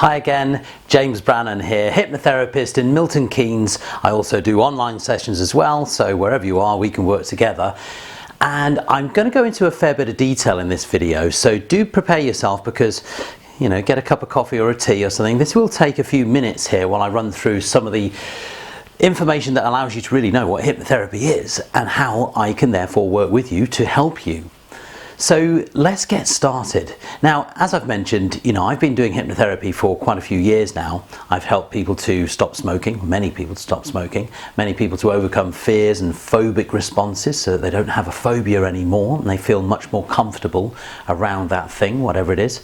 Hi again, James Brannan here, hypnotherapist in Milton Keynes. I also do online sessions as well, so wherever you are we can work together. And I'm going to go into a fair bit of detail in this video, so do prepare yourself because, you know, get a cup of coffee or a tea or something. This will take a few minutes here while I run through some of the information that allows you to really know what hypnotherapy is and how I can therefore work with you to help you. So let's get started. Now, as I've mentioned, I've been doing hypnotherapy for quite a few years now. I've helped people to stop smoking, many people to stop smoking, many people to overcome fears and phobic responses so that they don't have a phobia anymore and they feel much more comfortable around that thing, whatever it is.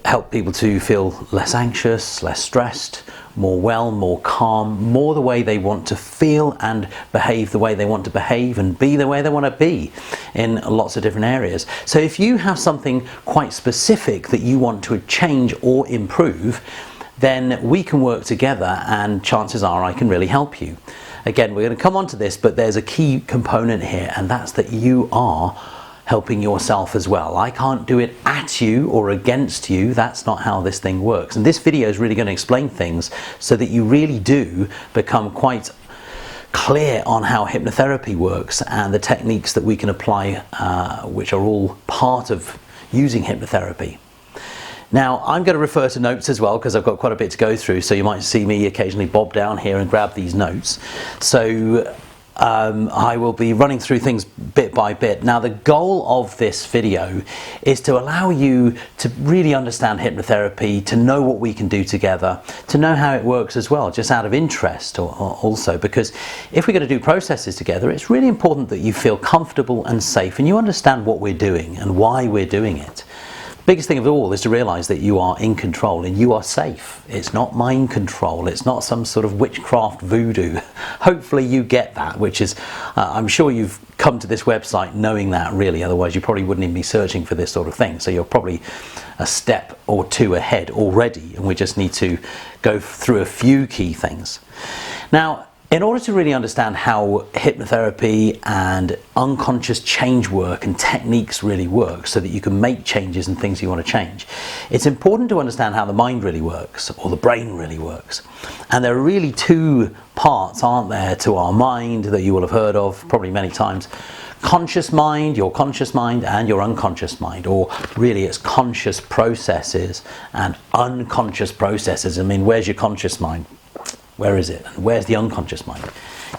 Help people to feel less anxious, less stressed, more well, more calm, more the way they want to feel and behave the way they want to behave and be the way they want to be in lots of different areas. So if you have something quite specific that you want to change or improve, then we can work together and chances are I can really help you. Again, we're going to come on to this, but there's a key component here, and that's that you are helping yourself as well. I can't do it at you or against you. That's not how this thing works. And this video is really going to explain things so that you really do become quite clear on how hypnotherapy works and the techniques that we can apply, which are all part of using hypnotherapy. Now, I'm going to refer to notes as well because I've got quite a bit to go through, so you might see me occasionally bob down here and grab these notes. So I will be running through things bit by bit. Now, the goal of this video is to allow you to really understand hypnotherapy, to know what we can do together, to know how it works as well, just out of interest or also, because if we're going to do processes together, it's really important that you feel comfortable and safe and you understand what we're doing and why we're doing it. Biggest thing of all is to realize that you are in control and you are safe. It's not mind control. It's not some sort of witchcraft voodoo. Hopefully you get that, which is, I'm sure you've come to this website knowing that really, otherwise you probably wouldn't even be searching for this sort of thing. So you're probably a step or two ahead already, and we just need to go through a few key things. Now, in order to really understand how hypnotherapy and unconscious change work and techniques really work so that you can make changes and things you want to change, it's important to understand how the mind really works or the brain really works. And there are really two parts, aren't there, to our mind that you will have heard of probably many times. Conscious mind, your conscious mind, and your unconscious mind, or really it's conscious processes and unconscious processes. I mean, where's your conscious mind? Where is it? And where's the unconscious mind?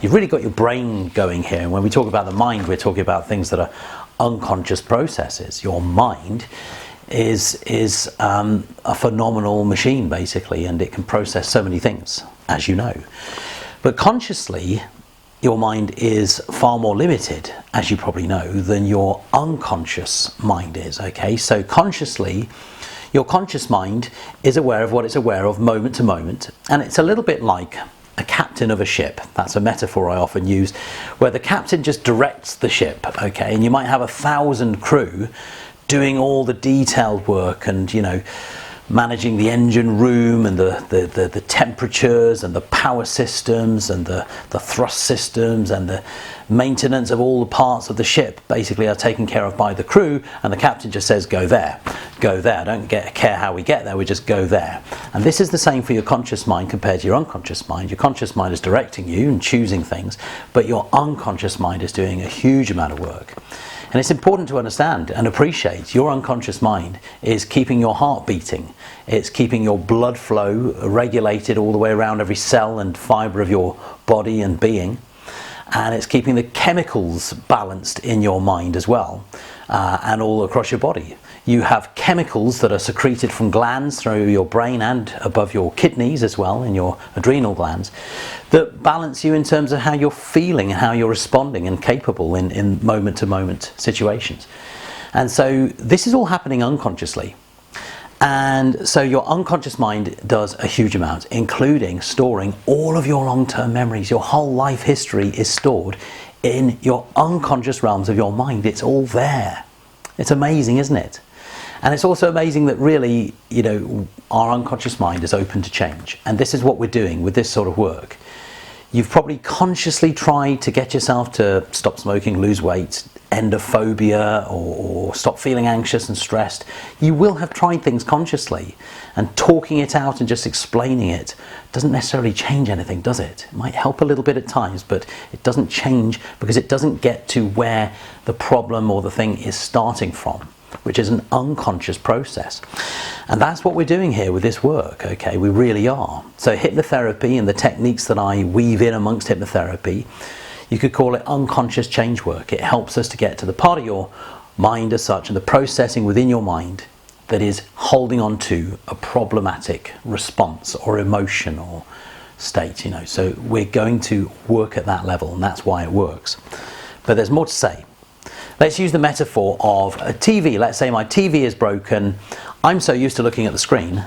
You've really got your brain going here. And when we talk about the mind, we're talking about things that are unconscious processes. Your mind is a phenomenal machine, basically, and it can process so many things, as you know. But consciously, your mind is far more limited, as you probably know, than your unconscious mind is, okay? So consciously, your conscious mind is aware of what it's aware of moment to moment, and it's a little bit like a captain of a ship. That's a metaphor I often use, where the captain just directs the ship, okay? And you might have 1,000 crew doing all the detailed work and, managing the engine room and the temperatures and the power systems and the thrust systems and the maintenance of all the parts of the ship basically are taken care of by the crew, and the captain just says go there, don't care how we get there, we just go there. And this is the same for your conscious mind compared to your unconscious mind. Your conscious mind is directing you and choosing things, but your unconscious mind is doing a huge amount of work. And it's important to understand and appreciate your unconscious mind is keeping your heart beating. It's keeping your blood flow regulated all the way around every cell and fibre of your body and being. And it's keeping the chemicals balanced in your mind as well, and all across your body. You have chemicals that are secreted from glands through your brain and above your kidneys as well, in your adrenal glands, that balance you in terms of how you're feeling and how you're responding and capable in moment-to-moment situations. And so this is all happening unconsciously. And so your unconscious mind does a huge amount, including storing all of your long-term memories. Your whole life history is stored in your unconscious realms of your mind. It's all there. It's amazing, isn't it? And it's also amazing that really, our unconscious mind is open to change. And this is what we're doing with this sort of work. You've probably consciously tried to get yourself to stop smoking, lose weight, end a phobia or stop feeling anxious and stressed, you will have tried things consciously, and talking it out and just explaining it doesn't necessarily change anything, does it? It might help a little bit at times, but it doesn't change because it doesn't get to where the problem or the thing is starting from, which is an unconscious process. And that's what we're doing here with this work, okay? We really are. So hypnotherapy and the techniques that I weave in amongst hypnotherapy, you could call it unconscious change work. It helps us to get to the part of your mind as such and the processing within your mind that is holding on to a problematic response or emotion or state, you know. So we're going to work at that level, and that's why it works. But there's more to say. Let's use the metaphor of a TV. Let's say my TV is broken. I'm so used to looking at the screen.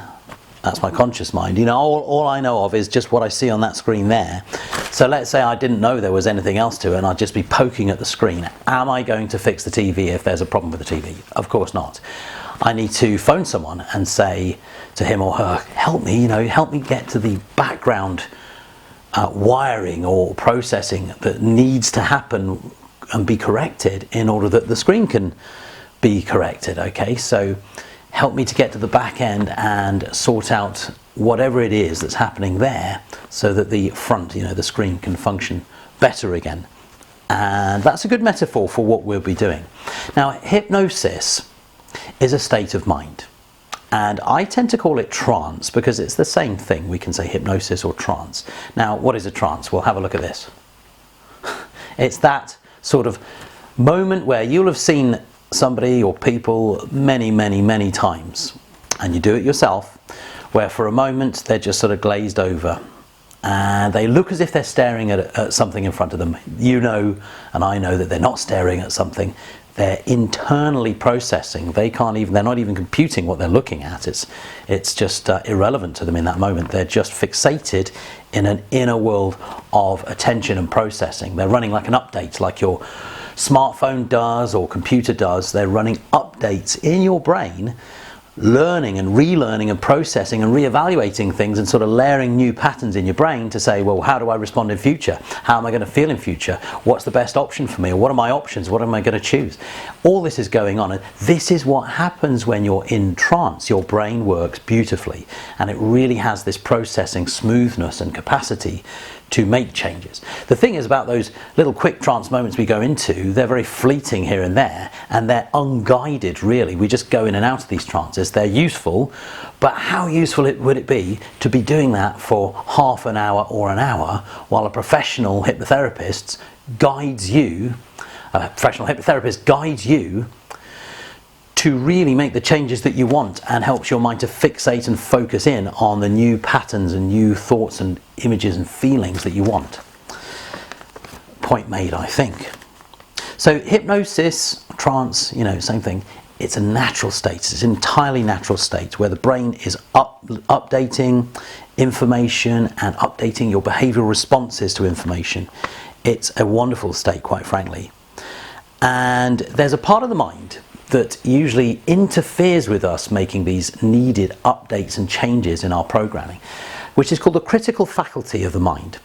That's my conscious mind. You know, all I know of is just what I see on that screen there. So let's say I didn't know there was anything else to it and I'd just be poking at the screen. Am I going to fix the TV if there's a problem with the TV? Of course not. I need to phone someone and say to him or her, help me, you know, help me get to the background wiring or processing that needs to happen and be corrected in order that the screen can be corrected, okay? So help me to get to the back end and sort out whatever it is that's happening there so that the front, you know, the screen can function better again. And that's a good metaphor for what we'll be doing. Now, hypnosis is a state of mind. And I tend to call it trance because it's the same thing. We can say hypnosis or trance. Now, what is a trance? Well, have a look at this. It's that sort of moment where you'll have seen somebody or people many times, and you do it yourself, where for a moment they're just sort of glazed over and they look as if they're staring at something in front of them. You know, and I know that they're not staring at something. They're internally processing. They're not even computing what they're looking at. It's just irrelevant to them in that moment. They're just fixated in an inner world of attention and processing. They're running like an update, like your smartphone does or computer does. They're running updates in your brain, learning and relearning and processing and reevaluating things and sort of layering new patterns in your brain to say, well, how do I respond in future? How am I going to feel in future? What's the best option for me? Or what are my options? What am I going to choose? All this is going on, and this is what happens when you're in trance. Your brain works beautifully, and it really has this processing smoothness and capacity to make changes. The thing is about those little quick trance moments we go into, they're very fleeting here and there, and they're unguided really. We just go in and out of these trances. They're useful, but how useful would it be to be doing that for half an hour or an hour while a professional hypnotherapist guides you, to really make the changes that you want and helps your mind to fixate and focus in on the new patterns and new thoughts and images and feelings that you want. Point made, I think. So hypnosis, trance, you know, same thing. It's a natural state. It's an entirely natural state where the brain is updating information and updating your behavioral responses to information. It's a wonderful state, quite frankly. And there's a part of the mind that usually interferes with us making these needed updates and changes in our programming, which is called the critical faculty of the mind.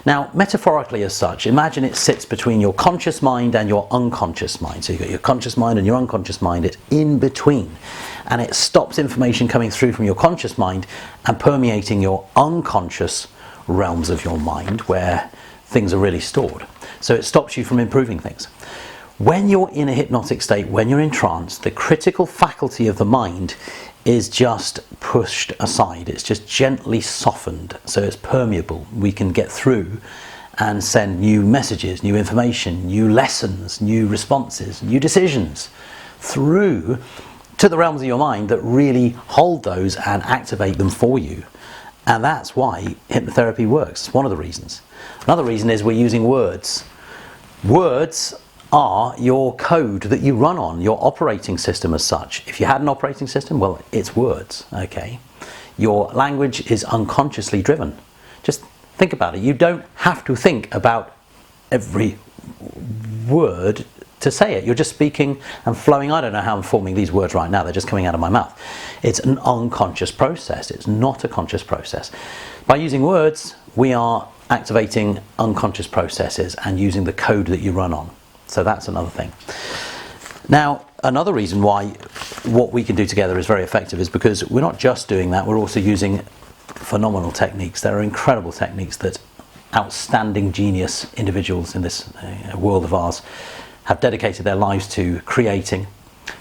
Now, metaphorically as such, imagine it sits between your conscious mind and your unconscious mind. So you've got your conscious mind and your unconscious mind. It's in between, and it stops information coming through from your conscious mind and permeating your unconscious realms of your mind where things are really stored. So it stops you from improving things. When you're in a hypnotic state, when you're in trance, the critical faculty of the mind is just pushed aside. It's just gently softened, so it's permeable. We can get through and send new messages, new information, new lessons, new responses, new decisions through to the realms of your mind that really hold those and activate them for you. And that's why hypnotherapy works. It's one of the reasons. Another reason is we're using words. Words are your code that you run on, your operating system as such. If you had an operating system, well, it's words, okay? Your language is unconsciously driven. Just think about it. You don't have to think about every word to say it. You're just speaking and flowing. I don't know how I'm forming these words right now. They're just coming out of my mouth. It's an unconscious process. It's not a conscious process. By using words, we are activating unconscious processes and using the code that you run on. So that's another thing. Now, another reason why what we can do together is very effective is because we're not just doing that, we're also using phenomenal techniques. There are incredible techniques that outstanding genius individuals in this world of ours have dedicated their lives to creating,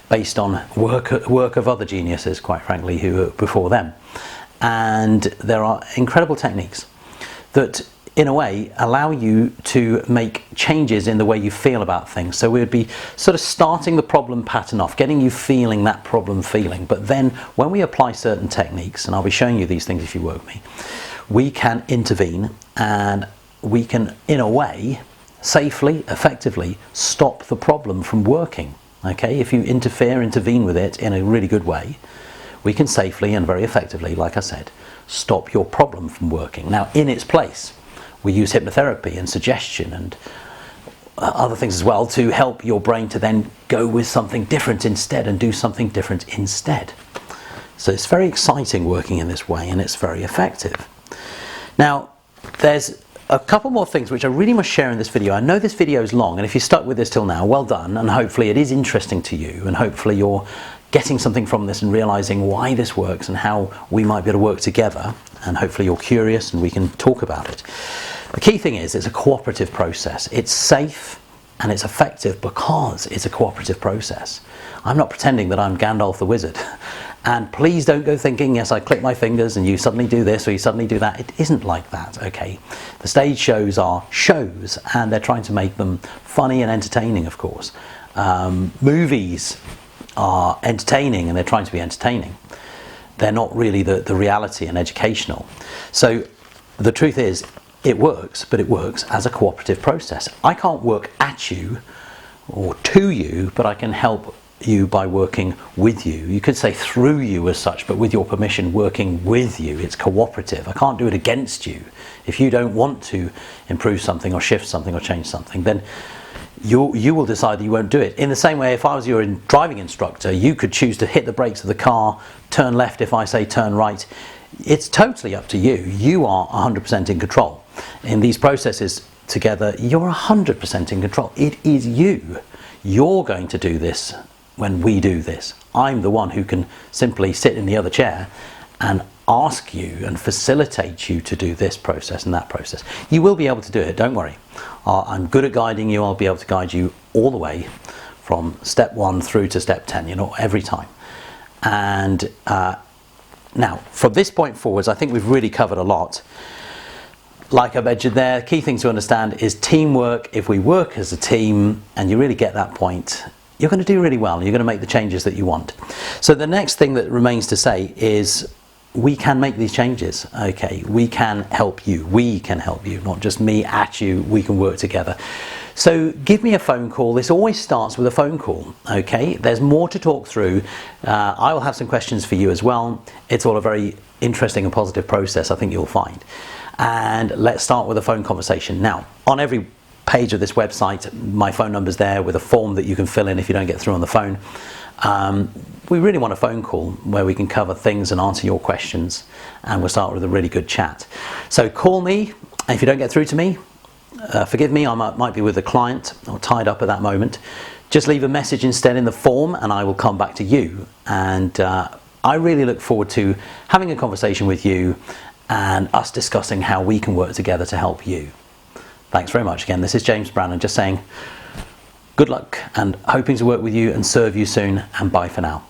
based on work of other geniuses, quite frankly, who were before them. And there are incredible techniques that in a way allow you to make changes in the way you feel about things. So we would be sort of starting the problem pattern off, getting you feeling that problem feeling, but then when we apply certain techniques, and I'll be showing you these things if you work with me, we can intervene and we can, in a way, safely, effectively stop the problem from working. Okay, if you intervene with it in a really good way, we can safely and very effectively, like I said, stop your problem from working. Now, in its place, we use hypnotherapy and suggestion and other things as well to help your brain to then go with something different instead and do something different instead. So it's very exciting working in this way, and it's very effective. Now, there's a couple more things which I really must share in this video. I know this video is long, and if you stuck with this till now, well done, and hopefully it is interesting to you, and hopefully you're getting something from this and realizing why this works and how we might be able to work together, and hopefully you're curious and we can talk about it. The key thing is it's a cooperative process. It's safe and it's effective because it's a cooperative process. I'm not pretending that I'm Gandalf the Wizard. And please don't go thinking, yes, I click my fingers and you suddenly do this or you suddenly do that. It isn't like that, okay? The stage shows are shows, and they're trying to make them funny and entertaining, of course. Movies are entertaining and they're trying to be entertaining. They're not really the reality and educational. So the truth is, it works, but it works as a cooperative process. I can't work at you or to you, but I can help you by working with you. You could say through you as such, but with your permission, working with you. It's cooperative. I can't do it against you. If you don't want to improve something or shift something or change something, then you will decide that you won't do it. In the same way, if I was your driving instructor, you could choose to hit the brakes of the car, turn left if I say turn right. It's totally up to you. You are 100% in control. In these processes together, you're 100% in control. It is you. You're going to do this when we do this. I'm the one who can simply sit in the other chair and ask you and facilitate you to do this process and that process. You will be able to do it, don't worry. I'm good at guiding you. I'll be able to guide you all the way from step 1 through to step 10, you know, every time. And now, from this point forwards, I think we've really covered a lot. Like I mentioned there, key thing to understand is teamwork. If we work as a team and you really get that point, you're going to do really well and you're going to make the changes that you want. So the next thing that remains to say is we can make these changes, okay? We can help you, not just me at you, we can work together. So give me a phone call. This always starts with a phone call, okay? There's more to talk through. I will have some questions for you as well. It's all a very interesting and positive process, I think you'll find. And let's start with a phone conversation. Now, on every page of this website, my phone number's there with a form that you can fill in if you don't get through on the phone. We really want a phone call where we can cover things and answer your questions, and we'll start with a really good chat. So call me. If you don't get through to me, forgive me, I might be with a client or tied up at that moment. Just leave a message instead in the form and I will come back to you. And I really look forward to having a conversation with you and us discussing how we can work together to help you. Thanks very much again. This is James Brannan just saying good luck and hoping to work with you and serve you soon, and bye for now.